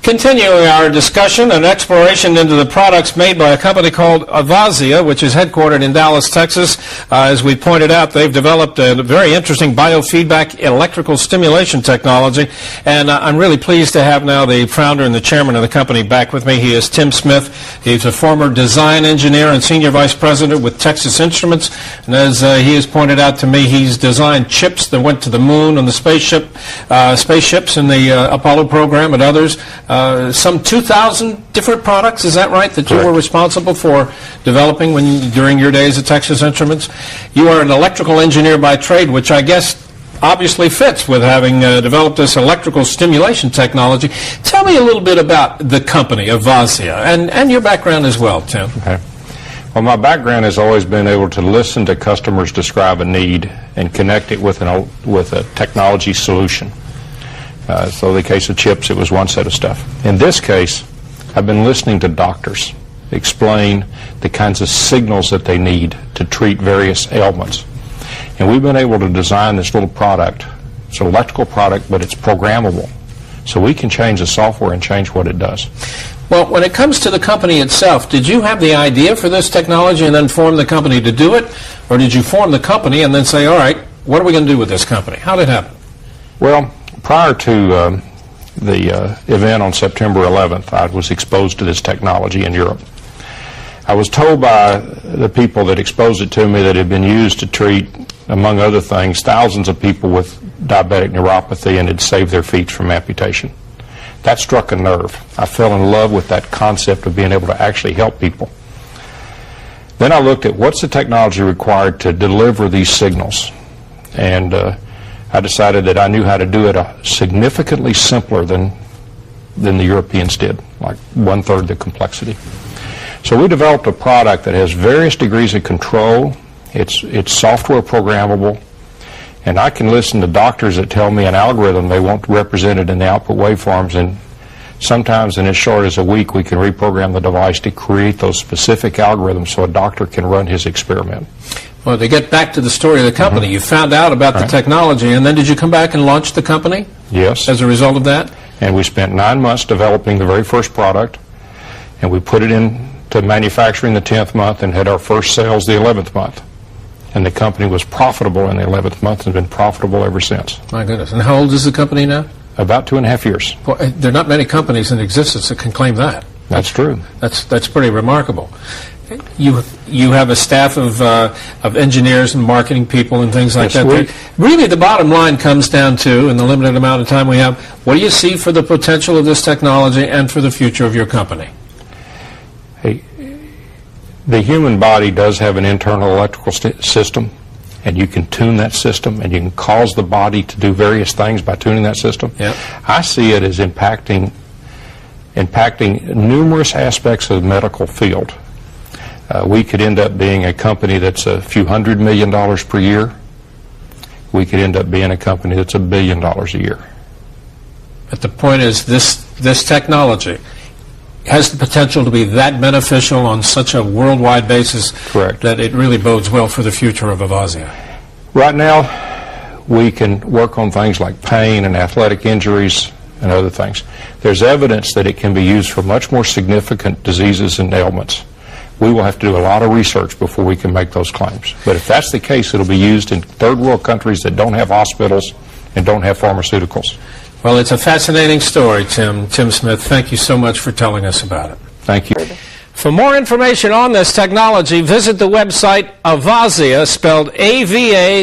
Continuing our discussion and exploration into the products made by a company called Avazia, which is headquartered in Dallas, Texas. As we pointed out, they've developed a very interesting biofeedback electrical stimulation technology. And I'm really pleased to have now the founder and the chairman of the company back with me. He is Tim Smith. He's a former design engineer and senior vice president with Texas Instruments. And as he has pointed out to me, he's designed chips that went to the moon on the spaceships in the Apollo program and others. Some 2,000 different products, is that right, that you were responsible for developing during your days at Texas Instruments? You are an electrical engineer by trade, which I guess obviously fits with having developed this electrical stimulation technology. Tell me a little bit about the company, Avazia, and your background as well, Tim. Okay. Well, my background has always been able to listen to customers describe a need and connect it with a technology solution. So in the case of chips, it was one set of stuff. In this case, I've been listening to doctors explain the kinds of signals that they need to treat various ailments. And we've been able to design this little product. It's an electrical product, but it's programmable. So we can change the software and change what it does. Well, when it comes to the company itself, did you have the idea for this technology and then form the company to do it? Or did you form the company and then say, all right, what are we going to do with this company? How did it happen? Well, prior to the event on September 11th, I was exposed to this technology in Europe. I was told by the people that exposed it to me that it had been used to treat, among other things, thousands of people with diabetic neuropathy and had saved their feet from amputation. That struck a nerve. I fell in love with that concept of being able to actually help people. Then I looked at what's the technology required to deliver these signals. And I decided that I knew how to do it significantly simpler than the Europeans did, like 1/3 the complexity. So we developed a product that has various degrees of control. It's software programmable, and I can listen to doctors that tell me an algorithm they want represented in the output waveforms, and sometimes in as short as a week we can reprogram the device to create those specific algorithms so a doctor can run his experiment. Well, to get back to the story of the company, you found out about the technology, and then did you come back and launch the company? Yes. As a result of that? And we spent 9 months developing the very first product, and we put it into manufacturing the 10th month and had our first sales the 11th month. And the company was profitable in the 11th month and has been profitable ever since. My goodness. And how old is the company now? About 2.5 years. Well, there are not many companies in existence that can claim that. That's true. That's pretty remarkable. You have a staff of engineers and marketing people and things like that. Really, the bottom line comes down to, in the limited amount of time we have, what do you see for the potential of this technology and for the future of your company? Hey, the human body does have an internal electrical system, and you can tune that system, and you can cause the body to do various things by tuning that system. Yep. I see it as impacting numerous aspects of the medical field. We could end up being a company that's a few $100 million per year. We could end up being a company that's $1 billion a year. But the point is, this technology has the potential to be that beneficial on such a worldwide basis. Correct. That it really bodes well for the future of Avazia. Right now, we can work on things like pain and athletic injuries and other things. There's evidence that it can be used for much more significant diseases and ailments. We will have to do a lot of research before we can make those claims. But if that's the case, it'll be used in third world countries that don't have hospitals and don't have pharmaceuticals. Well, it's a fascinating story, Tim Smith. Thank you so much for telling us about it. Thank you. For more information on this technology, visit the website Avazia, spelled AVAZZIA.com.